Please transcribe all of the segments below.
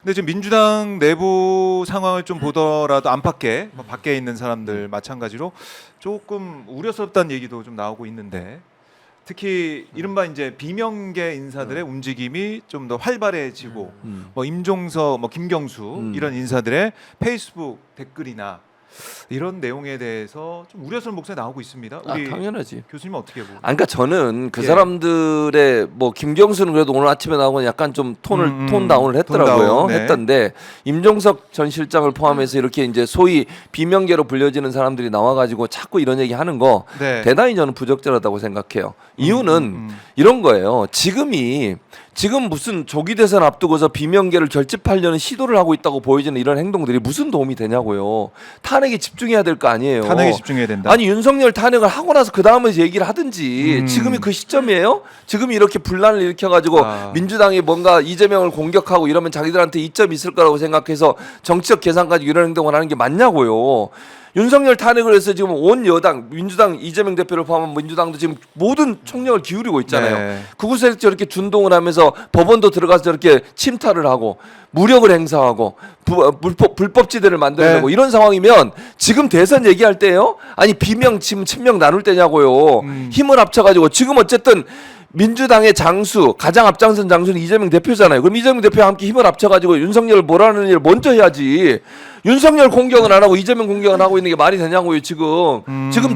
근데 지금 민주당 내부 상황을 좀 보더라도 안팎에 밖에 있는 사람들 마찬가지로 조금 우려스럽다는 얘기도 좀 나오고 있는데 특히 이른바 이제 비명계 인사들의 움직임이 좀 더 활발해지고 뭐 임종석, 뭐 김경수 이런 인사들의 페이스북 댓글이나 이런 내용에 대해서 좀 우려스러운 목소리 나오고 있습니다. 우리 당연하지. 교수님 어떻게 보세요? 그러니까 저는 그 예. 사람들의 뭐 김경수는 그래도 오늘 아침에 나오고 약간 좀 톤 다운을 했더라고요. 톤 다운, 네. 했던데 임종석 전 실장을 포함해서 이렇게 이제 소위 비명계로 불려지는 사람들이 나와가지고 자꾸 이런 얘기 하는 거 네. 대단히 저는 부적절하다고 생각해요. 이유는 이런 거예요. 지금 무슨 조기 대선 앞두고서 비명계를 결집하려는 시도를 하고 있다고 보여지는 이런 행동들이 무슨 도움이 되냐고요. 탄핵에 집중해야 될 거 아니에요. 탄핵에 집중해야 된다. 아니 윤석열 탄핵을 하고 나서 그 다음에 얘기를 하든지 지금이 그 시점이에요? 지금이 이렇게 분란을 일으켜가지고 민주당이 뭔가 이재명을 공격하고 이러면 자기들한테 이점이 있을 거라고 생각해서 정치적 계산 가지고 이런 행동을 하는 게 맞냐고요. 윤석열 탄핵을 해서 지금 온 여당 민주당 이재명 대표를 포함한 민주당도 지금 모든 총력을 기울이고 있잖아요. 네. 그곳에서 저렇게 준동을 하면서 법원도 들어가서 저렇게 침탈을 하고 무력을 행사하고 불법지대를 만들려고 네. 이런 상황이면 지금 대선 얘기할 때요? 아니 비명 지금 친명 나눌 때냐고요. 힘을 합쳐가지고 지금 어쨌든 민주당의 장수 가장 앞장선 장수는 이재명 대표잖아요. 그럼 이재명 대표와 함께 힘을 합쳐가지고 윤석열을 몰아내는 일을 먼저 해야지. 윤석열 공격은 안 하고 이재명 공격은 하고 있는 게 말이 되냐고요 지금.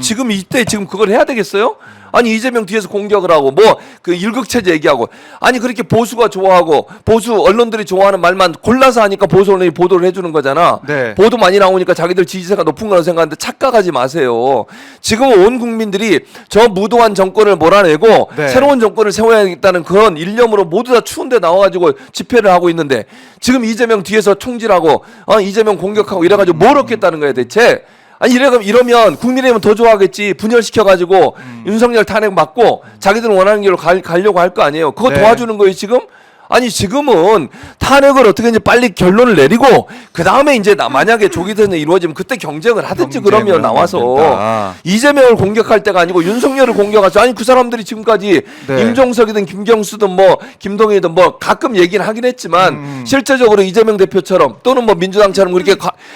지금 이때 지금 그걸 해야 되겠어요? 아니 이재명 뒤에서 공격을 하고 뭐 그 일극체제 얘기하고 아니 그렇게 보수가 좋아하고 보수 언론들이 좋아하는 말만 골라서 하니까 보수 언론이 보도를 해주는 거잖아. 네. 보도 많이 나오니까 자기들 지지세가 높은 거라고 생각하는데 착각하지 마세요. 지금 온 국민들이 저 무도한 정권을 몰아내고 네. 새로운 정권을 세워야겠다는 그런 일념으로 모두 다 추운데 나와가지고 집회를 하고 있는데 지금 이재명 뒤에서 총질하고 이재명 공격하고 이래가지고 뭘 얻겠다는 거야 대체. 아니 이러면 국민의힘은 더 좋아하겠지. 분열시켜가지고 윤석열 탄핵 맞고 자기들은 원하는 길로 가려고 할 거 아니에요. 그거 네. 도와주는 거예요 지금? 아니 지금은 탄핵을 어떻게 이제 빨리 결론을 내리고 그 다음에 이제 만약에 조기 대선이 이루어지면 그때 경쟁을 하든지 경쟁을 그러면 나와서 된다. 이재명을 공격할 때가 아니고 윤석열을 공격하죠. 아니 그 사람들이 지금까지 네. 임종석이든 김경수든 뭐 김동연이든 뭐 가끔 얘기는 하긴 했지만 실제적으로 이재명 대표처럼 또는 뭐 민주당처럼 그렇게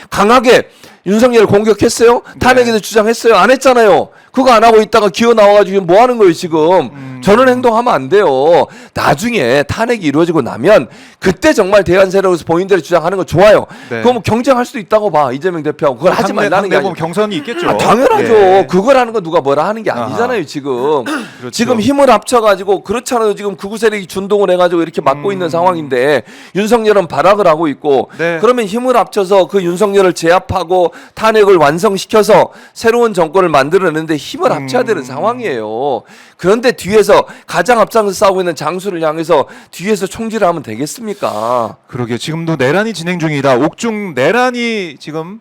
강하게 윤석열을 공격했어요? 탄핵에 대해서 주장했어요? 안 했잖아요. 그거 안 하고 있다가 기어 나와가지고 뭐 하는 거예요 지금. 저런 행동하면 안 돼요. 나중에 탄핵이 이루어지고 나면 그때 정말 대안 세력에서 본인들이 주장하는 거 좋아요. 네. 그거 뭐 경쟁할 수도 있다고 봐. 이재명 대표하고. 그걸 하지 말라는 게 보면 아니에요. 경선이 있겠죠. 당연하죠. 예. 그걸 하는 건 누가 뭐라 하는 게 아니잖아요 지금. 그렇죠. 지금 힘을 합쳐가지고 그렇잖아요. 지금 극우 세력이 준동을 해가지고 이렇게 막고 있는 상황인데 윤석열은 발악을 하고 있고 네. 그러면 힘을 합쳐서 그 윤석열을 제압하고 탄핵을 완성시켜서 새로운 정권을 만들어내는데 힘을 합쳐야 되는 상황이에요. 그런데 뒤에서 가장 앞장서 싸우고 있는 장수를 향해서 뒤에서 총질을 하면 되겠습니까? 그러게 지금도 내란이 진행 중이다. 옥중 내란이 지금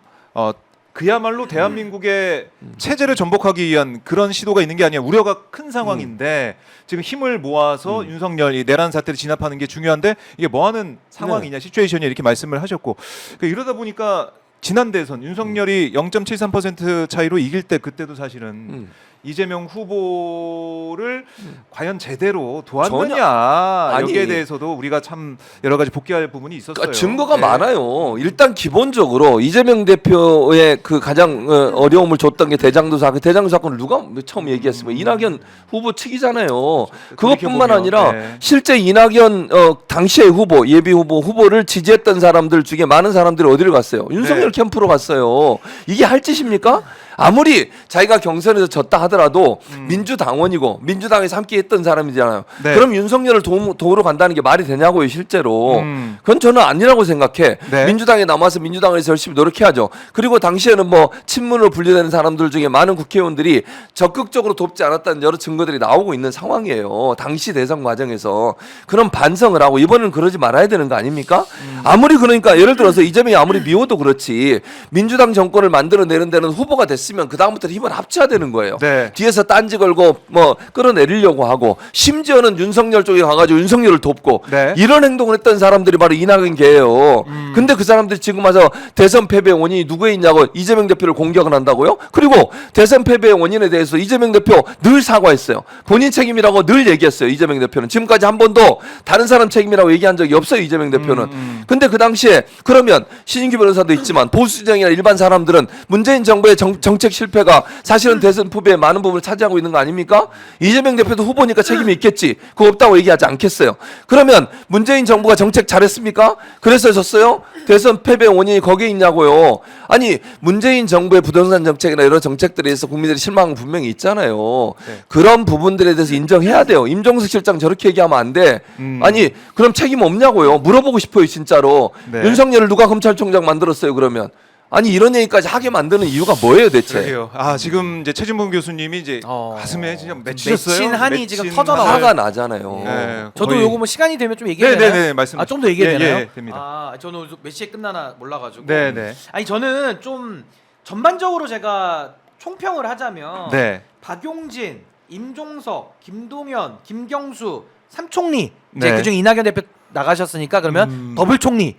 그야말로 대한민국의 체제를 전복하기 위한 그런 시도가 있는 게 아니라 우려가 큰 상황인데 지금 힘을 모아서 윤석열이 내란 사태를 진압하는 게 중요한데 이게 뭐하는 상황이냐 시츄에이션이 이렇게 말씀을 하셨고 이러다 보니까 지난 대선 윤석열이 0.73% 차이로 이길 때 그때도 사실은 이재명 후보를 과연 제대로 도왔느냐 여기에 대해서도 우리가 참 여러 가지 복귀할 부분이 있었어요. 그러니까 증거가 네. 많아요. 일단 기본적으로 이재명 대표의 그 가장 어려움을 줬던 게 대장도 그 대장도 사건을 누가 처음 얘기했으면 이낙연 후보 측이잖아요. 그것뿐만 아니라 네. 실제 이낙연 당시의 후보 예비 후보를 지지했던 사람들 중에 많은 사람들이 어디를 갔어요? 윤석열 캠프로 갔어요. 이게 할 짓입니까? 아무리 자기가 경선에서 졌다 하더라도 민주당원이고 민주당에서 함께 했던 사람이잖아요. 네. 그럼 윤석열을 도우러 간다는 게 말이 되냐고요 실제로. 그건 저는 아니라고 생각해. 네. 민주당에 남아서 민주당에서 열심히 노력해야죠. 그리고 당시에는 뭐 친문으로 분류되는 사람들 중에 많은 국회의원들이 적극적으로 돕지 않았다는 여러 증거들이 나오고 있는 상황이에요. 당시 대선 과정에서. 그런 반성을 하고 이번에는 그러지 말아야 되는 거 아닙니까? 아무리 그러니까 예를 들어서 이재명이 아무리 미워도 그렇지 민주당 정권을 만들어내는 데는 후보가 됐으면 됐으면 그 다음부터 힘을 합쳐야 되는 거예요. 네. 뒤에서 딴지 걸고 뭐 끌어내리려고 하고 심지어는 윤석열 쪽에 가가지고 윤석열을 돕고 네. 이런 행동을 했던 사람들이 바로 이낙연계예요. 근데 그 사람들이 지금 와서 대선 패배 원인이 누구에 있냐고 이재명 대표를 공격을 한다고요? 그리고 대선 패배 원인에 대해서 이재명 대표 늘 사과했어요. 본인 책임이라고 늘 얘기했어요. 이재명 대표는 지금까지 한 번도 다른 사람 책임이라고 얘기한 적이 없어요. 이재명 대표는. 근데 그 당시에 그러면 신인규 변호사도 있지만 보수정이나 일반 사람들은 문재인 정부의 정책 실패가 사실은 대선 후보에 많은 부분을 차지하고 있는 거 아닙니까? 이재명 대표도 후보니까 책임이 있겠지. 그거 없다고 얘기하지 않겠어요. 그러면 문재인 정부가 정책 잘했습니까? 그래서 졌어요? 대선 패배 원인이 거기에 있냐고요. 아니 문재인 정부의 부동산 정책이나 이런 정책들에 대해서 국민들이 실망은 분명히 있잖아요. 네. 그런 부분들에 대해서 인정해야 돼요. 임종석 실장 저렇게 얘기하면 안 돼. 아니 그럼 책임 없냐고요. 물어보고 싶어요 진짜로. 네. 윤석열을 누가 검찰총장 만들었어요 그러면. 아니 이런 얘기까지 하게 만드는 이유가 뭐예요 대체? 그러게요. 아 지금 이제 최진봉 교수님이 이제 가슴에 진짜 맺히셨어요. 맺힌 한이 지금 터져 한을. 나와요. 화가 나잖아요. 네, 저도 거의- 요거 뭐 시간이 되면 좀 얘기해야 되나요? 네네네 말씀. 좀 더 얘기해야 되나요? 예, 됩니다. 아 저는 몇 시에 끝나나 몰라가지고. 네네. 아니 저는 좀 전반적으로 제가 총평을 하자면 네. 박용진, 임종석, 김동연, 김경수, 삼총리 이제 네. 그중에 이낙연 대표 나가셨으니까 그러면 더블 총리,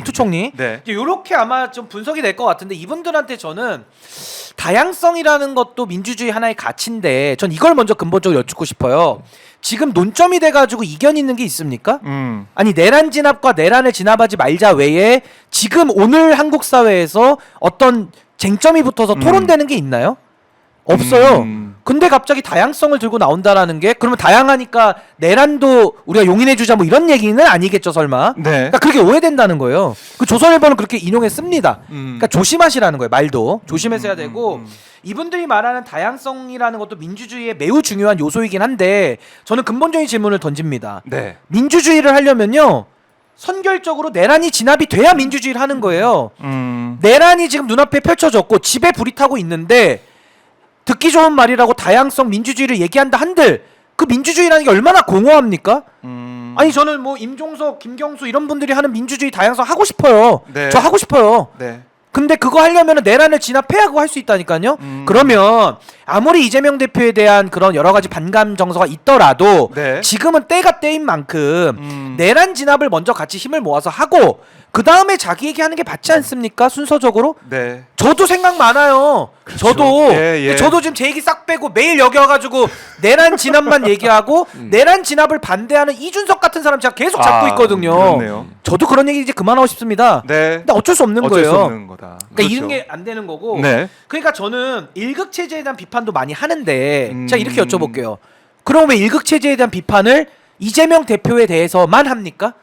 투총리. 네. 이렇게 아마 좀 분석이 될 것 같은데 이분들한테 저는 다양성이라는 것도 민주주의 하나의 가치인데 전 이걸 먼저 근본적으로 여쭙고 싶어요. 지금 논점이 돼가지고 이견 있는 게 있습니까? 아니 내란 진압과 내란을 진압하지 말자 외에 지금 오늘 한국 사회에서 어떤 쟁점이 붙어서 토론되는 게 있나요? 없어요. 근데 갑자기 다양성을 들고 나온다라는 게 그러면 다양하니까 내란도 우리가 용인해주자 뭐 이런 얘기는 아니겠죠 설마? 네. 그러니까 그렇게 오해된다는 거예요. 그 조선일보는 그렇게 인용했습니다. 그러니까 조심하시라는 거예요. 말도 조심해서 해야 되고 이분들이 말하는 다양성이라는 것도 민주주의의 매우 중요한 요소이긴 한데 저는 근본적인 질문을 던집니다. 네. 민주주의를 하려면요 선결적으로 내란이 진압이 돼야 민주주의를 하는 거예요. 내란이 지금 눈앞에 펼쳐졌고 집에 불이 타고 있는데 듣기 좋은 말이라고 다양성 민주주의를 얘기한다 한들 그 민주주의라는 게 얼마나 공허합니까? 아니 저는 뭐 임종석, 김경수 이런 분들이 하는 민주주의 다양성 하고 싶어요. 네. 저 하고 싶어요. 네. 근데 그거 하려면 내란을 진압해야 그거 할 수 있다니까요. 그러면 아무리 이재명 대표에 대한 그런 여러 가지 반감 정서가 있더라도 네. 지금은 때가 때인 만큼 내란 진압을 먼저 같이 힘을 모아서 하고 그 다음에 자기 얘기하는 게 맞지 않습니까? 순서적으로. 네. 저도 생각 많아요. 저도 예, 예. 저도 지금 제 얘기 싹 빼고 매일 여기 와가지고 내란 진압만 얘기하고 내란 진압을 반대하는 이준석 같은 사람 제가 계속 잡고 있거든요. 그렇네요. 저도 그런 얘기 이제 그만하고 싶습니다. 네. 근데 어쩔 수 없는 어쩔 거예요. 수 없는 거다. 그러니까 그렇죠. 이런 게 안 되는 거고. 네. 그러니까 저는 일극 체제에 대한 비판도 많이 하는데 제가 이렇게 여쭤볼게요. 그럼 왜 일극 체제에 대한 비판을 이재명 대표에 대해서만 합니까?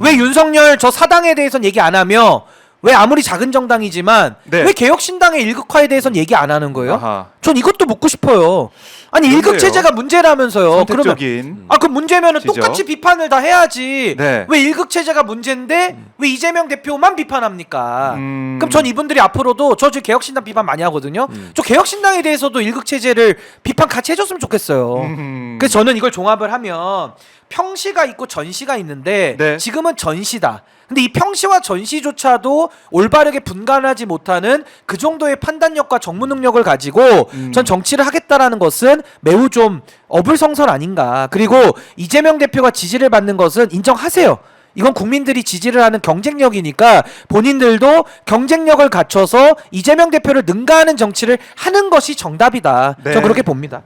왜 윤석열 저 사당에 대해서는 얘기 안 하며 왜 아무리 작은 정당이지만 네. 왜 개혁신당의 일극화에 대해서는 얘기 안 하는 거예요? 아하. 전 이것도 묻고 싶어요. 아니 일극 그런데요. 체제가 문제라면서요. 그러면 선택적인. 그 문제면은 지적. 똑같이 비판을 다 해야지. 네. 왜 일극 체제가 문제인데 왜 이재명 대표만 비판합니까? 그럼 전 이분들이 앞으로도 저 지금 개혁신당 비판 많이 하거든요. 저 개혁신당에 대해서도 일극 체제를 비판 같이 해줬으면 좋겠어요. 그래서 저는 이걸 종합을 하면 평시가 있고 전시가 있는데 네. 지금은 전시다. 근데 이 평시와 전시조차도 올바르게 분간하지 못하는 그 정도의 판단력과 정무 능력을 가지고 전 정치를 하겠다라는 것은 매우 좀 어불성설 아닌가. 그리고 이재명 대표가 지지를 받는 것은 인정하세요. 이건 국민들이 지지를 하는 경쟁력이니까 본인들도 경쟁력을 갖춰서 이재명 대표를 능가하는 정치를 하는 것이 정답이다. 네. 전 그렇게 봅니다.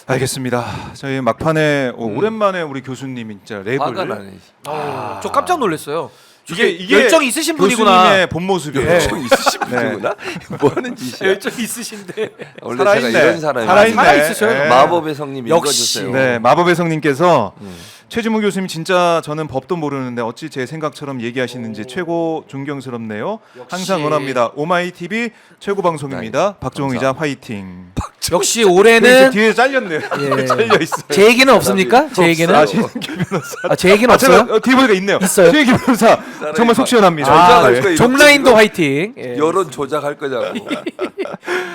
알겠습니다. 저희 막판에 오랜만에 우리 교수님이 진짜 화가 랩을 나네. 저 깜짝 놀랐어요. 이게 열정이 있으신 분이구나. 교수님의 본 모습이에요. 좀 있으신 분이구나. 뭐 하는 짓이야? 열정이 있으신데. 원래 살아있네. 제가 이런 사람이 살아있네. 살아있으셔요. 네. 마법의 성님 역시. 읽어주세요. 네, 마법의 성님께서 최진무 교수님 진짜 저는 법도 모르는데 어찌 제 생각처럼 얘기하시는지 최고 존경스럽네요. 항상 응원합니다. 오마이 TV 최고 방송입니다. 박종훈 기자 화이팅. 역시 올해는 뒤에 잘렸네요. 예. 잘려 있어요. 제 얘기는 없습니까? 제 얘기는? 아, 신규 변호사. 제 얘기는 제가 없어요? 뒤에 보니까 있네요. 있어요? 신규 변호사 정말 속 시원합니다. 조작할 네. 거예요. 종라인도 화이팅. 예. 여론 조작할 거냐고.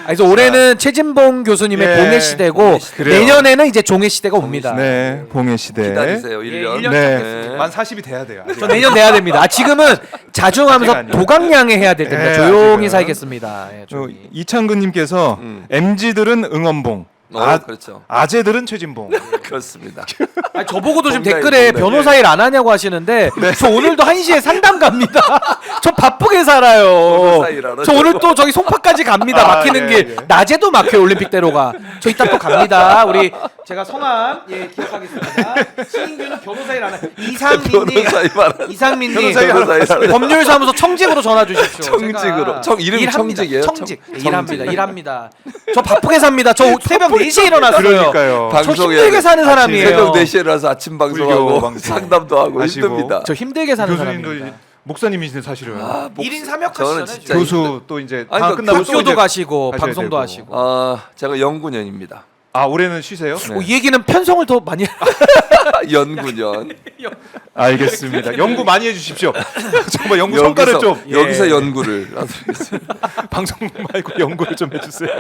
그래서 올해는 최진봉 교수님의 예. 봉해 시대고 봉해 시대. 그래요. 내년에는 이제 종해 시대가 옵니다. 네, 봉해 시대. 기다리세요. 계세요. 예, 1년. 1년 네. 만 40이 돼야 돼요. 아직. 저 내년 돼야 됩니다. 지금은 자중하면서 아직 아니에요. 도강량에 해야 될 때입니다. 네, 조용히 아직은. 살겠습니다. 예, 조용히. 이창근님께서 MZ들은 응원봉, 그렇죠. 아재들은 최진봉. 그렇습니다. 아니, 저보고도 지금 동네, 댓글에 동네. 변호사 일 안 하냐고 하시는데 저 오늘도 1시에 상담 갑니다. 저 바쁘게 살아요. 변호사 일 안 하죠. 저 오늘 또 저기 송파까지 갑니다. 막히는 예, 길. 예. 낮에도 막혀요. 올림픽대로가. 저 이따 또 갑니다. 우리 제가 성함 기억하겠습니다. 신인규는 변호사 일 안 하요. 이상민님. 변호사 일 안 하죠. 이상민님. 변호사 일 안 하죠. 법률사무소 청직으로 전화 주십시오. 청직으로. 제가 이름이 일합니다. 청직이에요? 청직. 청직. 일합니다. 저 바쁘게 삽니다. 저 새벽 4시에 일어났어요. 그러니까요. 저 힘들게 사는 사람이에요. 새벽 4시에 일어나서 아침 방송하고 불교 방송. 상담도 하고 하시고. 힘듭니다. 저 힘들게 사는 교수님도 사람입니다. 목사님이신데 사실은 아, 1인 저는 3역하시잖아요. 진짜 교수 또 이제 아니, 다 그러니까 끝나고 또 교수도 이제 가시고 하셔야 방송도 되고. 하시고. 제가 연구년입니다. 아 올해는 쉬세요? 네. 이 얘기는 편성을 더 많이 연구년. 알겠습니다. 연구 많이 해주십시오. 정말 연구 성과를 좀 여기서 예. 연구를 하겠습니다. 방송 말고 연구를 좀 해주세요.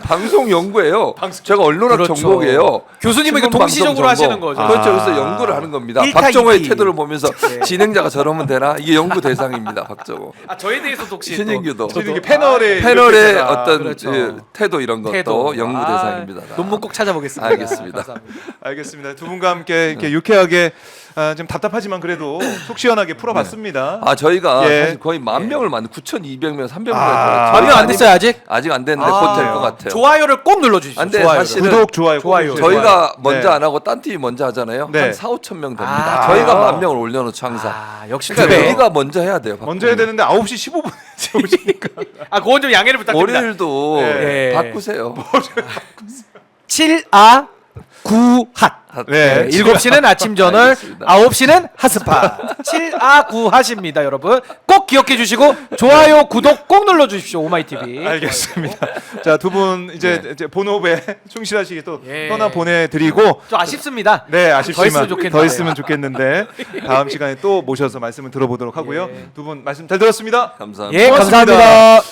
방송 연구예요. 제가 언론학 그렇죠. 전공이에요. 교수님은 이거 신문 동시적으로 방송 하시는 거죠. 그렇죠. 아. 그래서 연구를 하는 겁니다. 일타 박정호의 이피. 태도를 보면서 진행자가 저러면 되나? 이게 연구 대상입니다. 박정호. 아 저에 대해서도 혹시 신인규도 저도 이게 패널의 패널의 이렇게 어떤 그렇죠. 그 태도 이런 것도 연구 대상입니다. 논문 꼭 찾아보겠습니다. 알겠습니다. 감사합니다. 알겠습니다. 두 분과 함께 이렇게 유쾌하게 좀 답답하지만 그래도 속 시원하게 풀어봤습니다. 저희가 예. 사실 거의 1000명을 만든 9,200명, 300명 만명 안 됐어요 아직? 아직 안 됐는데 아, 곧 될 것 같아요. 좋아요를 꼭 눌러주십시오. 안 돼, 좋아요를. 사실은 구독 좋아요. 좋아요. 꼭 해주세요. 저희가 먼저 네. 안 하고 딴 팀이 먼저 하잖아요. 네. 한 4,5천 명 됩니다. 아. 저희가 10,000명을 올려놓죠 항상. 역시 그러니까 그래. 우리가 먼저 해야 돼요. 먼저 해야 되는데 9시 15분에 오시니까 그건 좀 양해를 부탁드립니다. 월요일도 네. 바꾸세요. 7아 9핫. 네. 7시는 아침 저널, 알겠습니다. 9시는 핫스파. 7아 9핫입니다, 여러분. 꼭 기억해 주시고 좋아요, 구독 꼭 눌러 주십시오. 오마이TV. 알겠습니다. 자, 두 분 이제 본업에 충실하시게 또 예. 떠나 보내드리고 좀 아쉽습니다. 네, 아쉽지만 더 있으면 좋겠는데. 더 있으면 좋겠는데 다음 시간에 또 모셔서 말씀을 들어보도록 하고요. 예. 두 분 말씀 잘 들었습니다. 감사합니다. 예, 고맙습니다. 감사합니다.